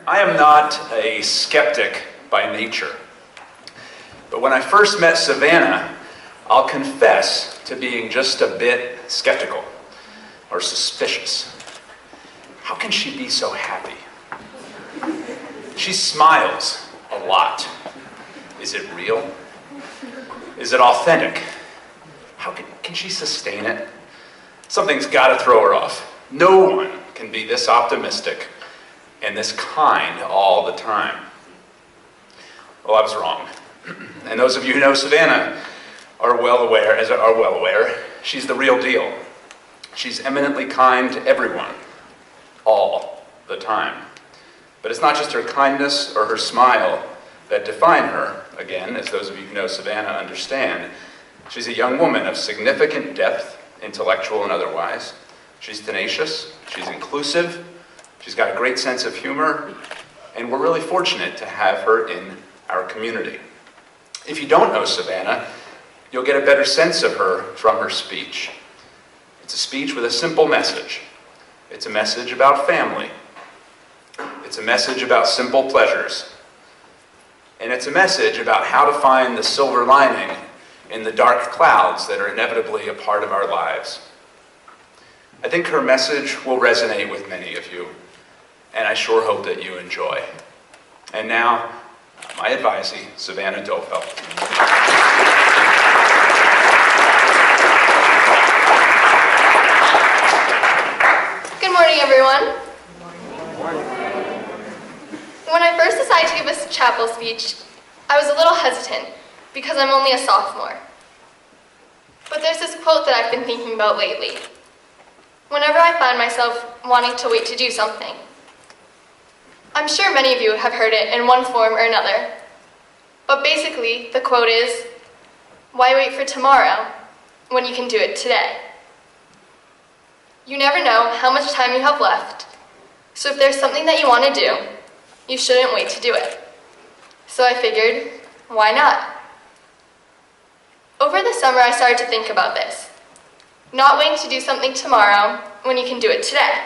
I am not a skeptic by nature, but when I first met Savannah, I'll confess to being just a bit skeptical or suspicious. How can she be so happy? She smiles a lot. Is it real? Is it authentic? How can she sustain it? Something's got to throw her off. No one can be this optimistic and this kind all the time. Well, I was wrong. And those of you who know Savannah are well aware, she's the real deal. She's eminently kind to everyone, all the time. But it's not just her kindness or her smile that define her. Again, as those of you who know Savannah understand, she's a young woman of significant depth, intellectual and otherwise. She's tenacious, she's inclusive, she's got a great sense of humor, and we're really fortunate to have her in our community. If you don't know Savannah, you'll get a better sense of her from her speech. It's a speech with a simple message. It's a message about family. It's a message about simple pleasures. And it's a message about how to find the silver lining in the dark clouds that are inevitably a part of our lives. I think her message will resonate with many of you, and I sure hope that you enjoy. And now, my advisee, Savannah Doelfel. Good morning, everyone. When I first decided to give a chapel speech, I was a little hesitant because I'm only a sophomore. But there's this quote that I've been thinking about lately. Whenever I find myself wanting to wait to do something. I'm sure many of you have heard it in one form or another. But basically, the quote is, why wait for tomorrow when you can do it today? You never know how much time you have left. So if there's something that you want to do, you shouldn't wait to do it. So I figured, why not? Over the summer, I started to think about this. Not waiting to do something tomorrow when you can do it today.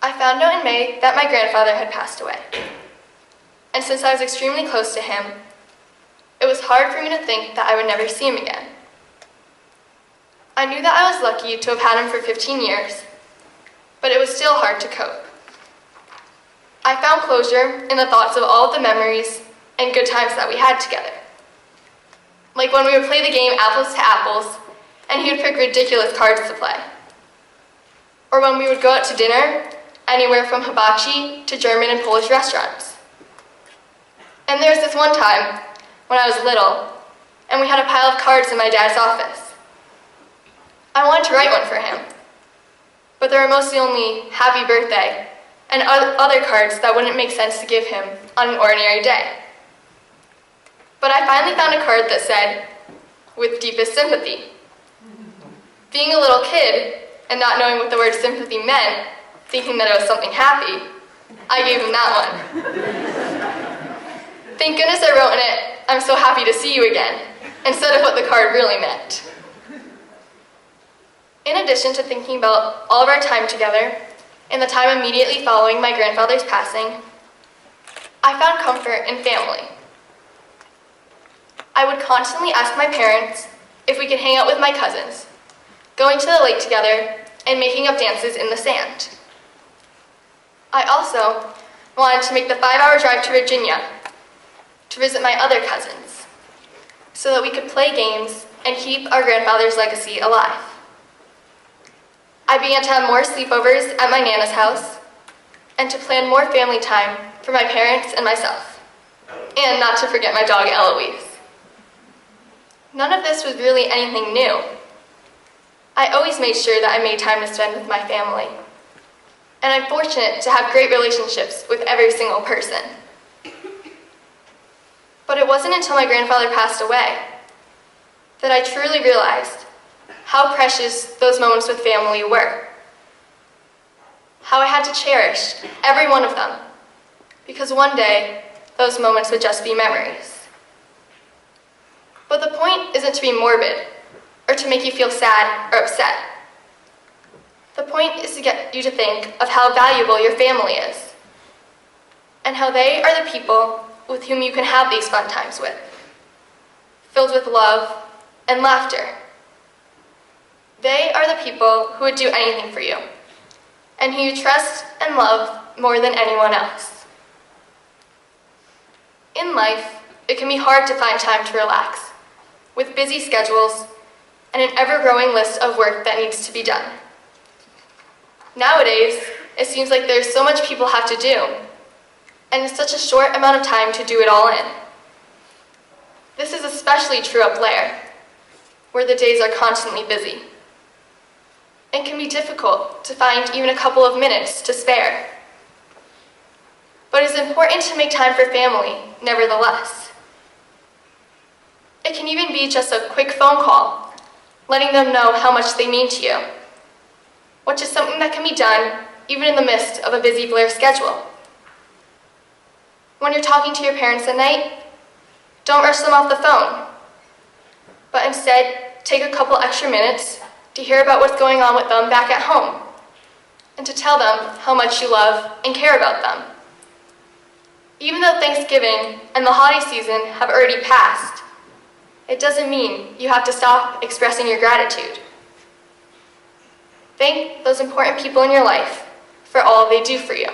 I found out in May that my grandfather had passed away. And since I was extremely close to him, it was hard for me to think that I would never see him again. I knew that I was lucky to have had him for 15 years, but it was still hard to cope. I found closure in the thoughts of all of the memories and good times that we had together. Like when we would play the game Apples to Apples, and he would pick ridiculous cards to play. Or when we would go out to dinner, anywhere from hibachi to German and Polish restaurants. And there was this one time when I was little, and we had a pile of cards in my dad's office. I wanted to write one for him, but there were mostly only happy birthday and other cards that wouldn't make sense to give him on an ordinary day. But I finally found a card that said, with deepest sympathy. Being a little kid and not knowing what the word sympathy meant, thinking that it was something happy, I gave him that one. Thank goodness I wrote in it, I'm so happy to see you again, instead of what the card really meant. In addition to thinking about all of our time together, in the time immediately following my grandfather's passing, I found comfort in family. I would constantly ask my parents if we could hang out with my cousins, going to the lake together and making up dances in the sand. I also wanted to make the 5-hour drive to Virginia to visit my other cousins so that we could play games and keep our grandfather's legacy alive. I began to have more sleepovers at my Nana's house and to plan more family time for my parents and myself, and not to forget my dog Eloise. None of this was really anything new. I always made sure that I made time to spend with my family. And I'm fortunate to have great relationships with every single person. But it wasn't until my grandfather passed away that I truly realized how precious those moments with family were. How I had to cherish every one of them, because one day those moments would just be memories. But the point isn't to be morbid or to make you feel sad or upset. The point is to get you to think of how valuable your family is and how they are the people with whom you can have these fun times with, filled with love and laughter. They are the people who would do anything for you, and who you trust and love more than anyone else. In life, it can be hard to find time to relax, with busy schedules and an ever-growing list of work that needs to be done. Nowadays, it seems like there's so much people have to do, and it's such a short amount of time to do it all in. This is especially true up there, where the days are constantly busy. It can be difficult to find even a couple of minutes to spare. But it's important to make time for family, nevertheless. It can even be just a quick phone call, letting them know how much they mean to you, which is something that can be done even in the midst of a busy Blair schedule. When you're talking to your parents at night, don't rush them off the phone, but instead take a couple extra minutes to hear about what's going on with them back at home, and to tell them how much you love and care about them. Even though Thanksgiving and the holiday season have already passed, it doesn't mean you have to stop expressing your gratitude. Thank those important people in your life for all they do for you.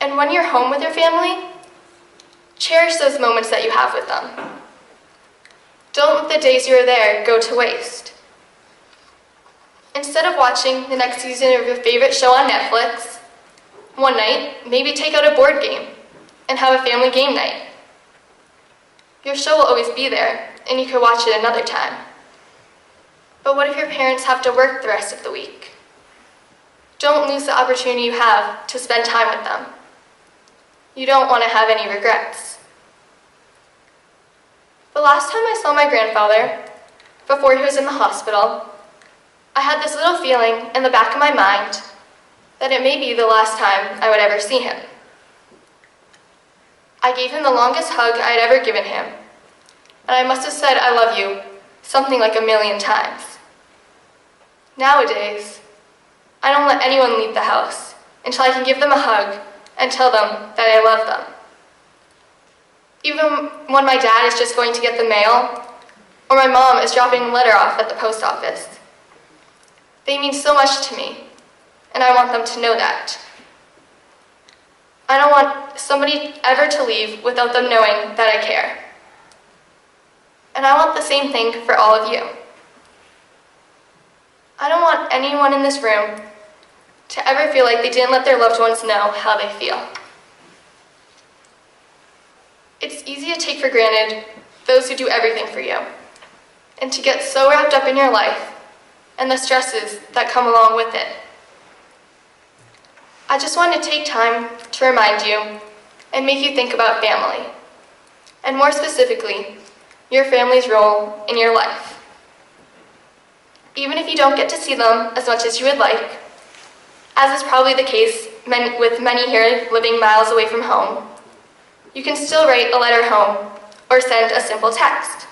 And when you're home with your family, cherish those moments that you have with them. Don't let the days you are there go to waste. Instead of watching the next season of your favorite show on Netflix, one night, maybe take out a board game and have a family game night. Your show will always be there, and you can watch it another time. But what if your parents have to work the rest of the week? Don't lose the opportunity you have to spend time with them. You don't want to have any regrets. The last time I saw my grandfather, before he was in the hospital, I had this little feeling in the back of my mind that it may be the last time I would ever see him. I gave him the longest hug I had ever given him, and I must have said I love you something like 1,000,000 times. Nowadays, I don't let anyone leave the house until I can give them a hug and tell them that I love them. Even when my dad is just going to get the mail, or my mom is dropping a letter off at the post office. They mean so much to me, and I want them to know that. I don't want somebody ever to leave without them knowing that I care. And I want the same thing for all of you. I don't want anyone in this room to ever feel like they didn't let their loved ones know how they feel. It's easy to take for granted those who do everything for you, and to get so wrapped up in your life and the stresses that come along with it. I just want to take time to remind you and make you think about family, and more specifically, your family's role in your life. Even if you don't get to see them as much as you would like, as is probably the case with many here living miles away from home, you can still write a letter home or send a simple text.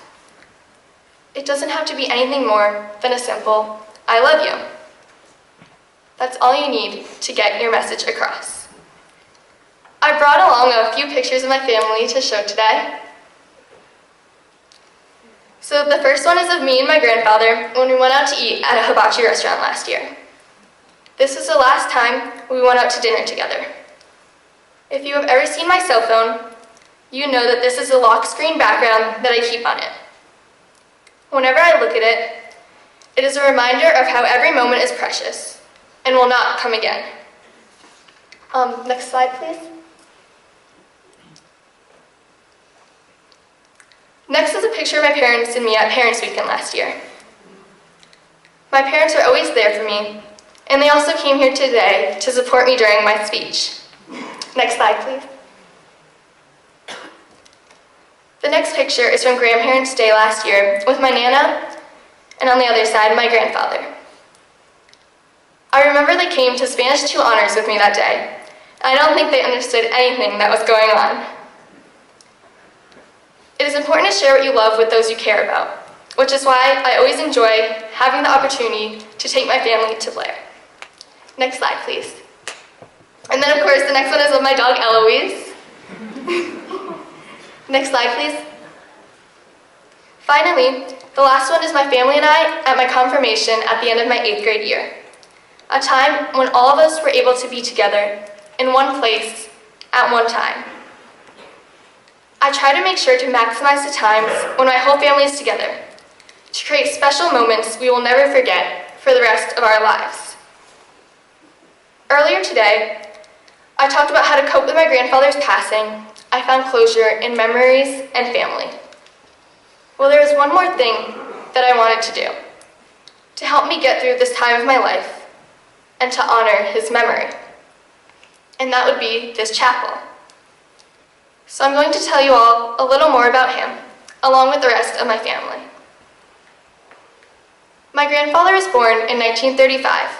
It doesn't have to be anything more than a simple, "I love you." That's all you need to get your message across. I brought along a few pictures of my family to show today. So the first one is of me and my grandfather when we went out to eat at a hibachi restaurant last year. This was the last time we went out to dinner together. If you have ever seen my cell phone, you know that this is a lock screen background that I keep on it. Whenever I look at it, it is a reminder of how every moment is precious and will not come again. Next slide, please. Next is a picture of my parents and me at Parents' Weekend last year. My parents are always there for me, and they also came here today to support me during my speech. Next slide, please. The next picture is from Grandparents' Day last year with my Nana, and on the other side, my grandfather. I remember they came to Spanish 2 honors with me that day, and I don't think they understood anything that was going on. It is important to share what you love with those you care about, which is why I always enjoy having the opportunity to take my family to Blair. Next slide, please. And then, of course, first. The next one is of my dog, Eloise. Next slide, please. Finally, the last one is my family and I at my confirmation at the end of my 8th grade year. A time when all of us were able to be together in one place at one time. I try to make sure to maximize the times when my whole family is together, to create special moments we will never forget for the rest of our lives. Earlier today, I talked about how to cope with my grandfather's passing. I found closure in memories and family. Well, there was one more thing that I wanted to do to help me get through this time of my life and to honor his memory. And that would be this chapel. So I'm going to tell you all a little more about him, along with the rest of my family. My grandfather was born in 1935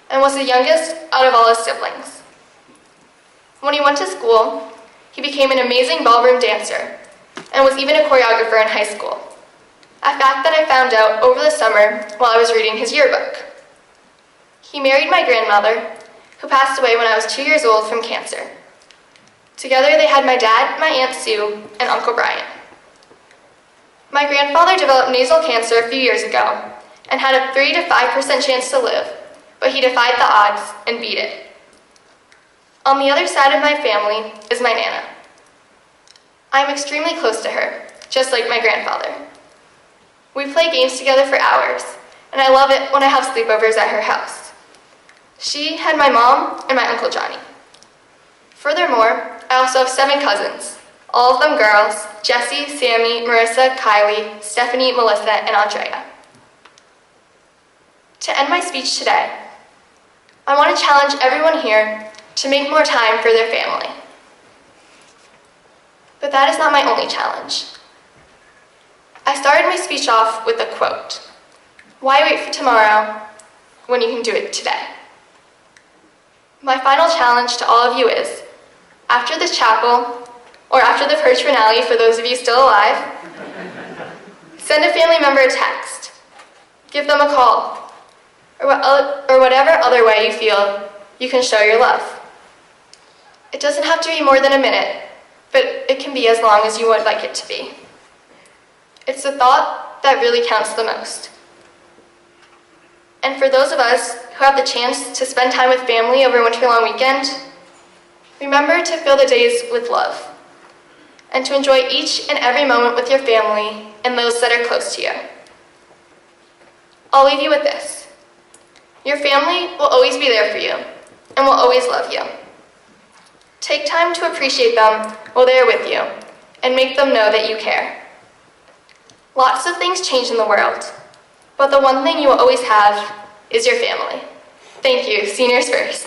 and was the youngest out of all his siblings. When he went to school, he became an amazing ballroom dancer and was even a choreographer in high school, a fact that I found out over the summer while I was reading his yearbook. He married my grandmother, who passed away when I was 2 years old from cancer. Together they had my dad, my Aunt Sue, and Uncle Brian. My grandfather developed nasal cancer a few years ago and had a 3 to 5% chance to live, but he defied the odds and beat it. On the other side of my family is my Nana. I am extremely close to her, just like my grandfather. We play games together for hours, and I love it when I have sleepovers at her house. She had my mom and my Uncle Johnny. Furthermore, I also have 7 cousins, all of them girls: Jessie, Sammy, Marissa, Kylie, Stephanie, Melissa, and Andrea. To end my speech today, I want to challenge everyone here to make more time for their family. But that is not my only challenge. I started my speech off with a quote: "Why wait for tomorrow when you can do it today?" My final challenge to all of you is, after this chapel, or after the church finale for those of you still alive, send a family member a text, give them a call, or whatever other way you feel you can show your love. It doesn't have to be more than a minute, but it can be as long as you would like it to be. It's the thought that really counts the most. And for those of us who have the chance to spend time with family over winter-long weekend, remember to fill the days with love and to enjoy each and every moment with your family and those that are close to you. I'll leave you with this. Your family will always be there for you and will always love you. Take time to appreciate them while they are with you and make them know that you care. Lots of things change in the world, but the one thing you will always have is your family. Thank you. Seniors first.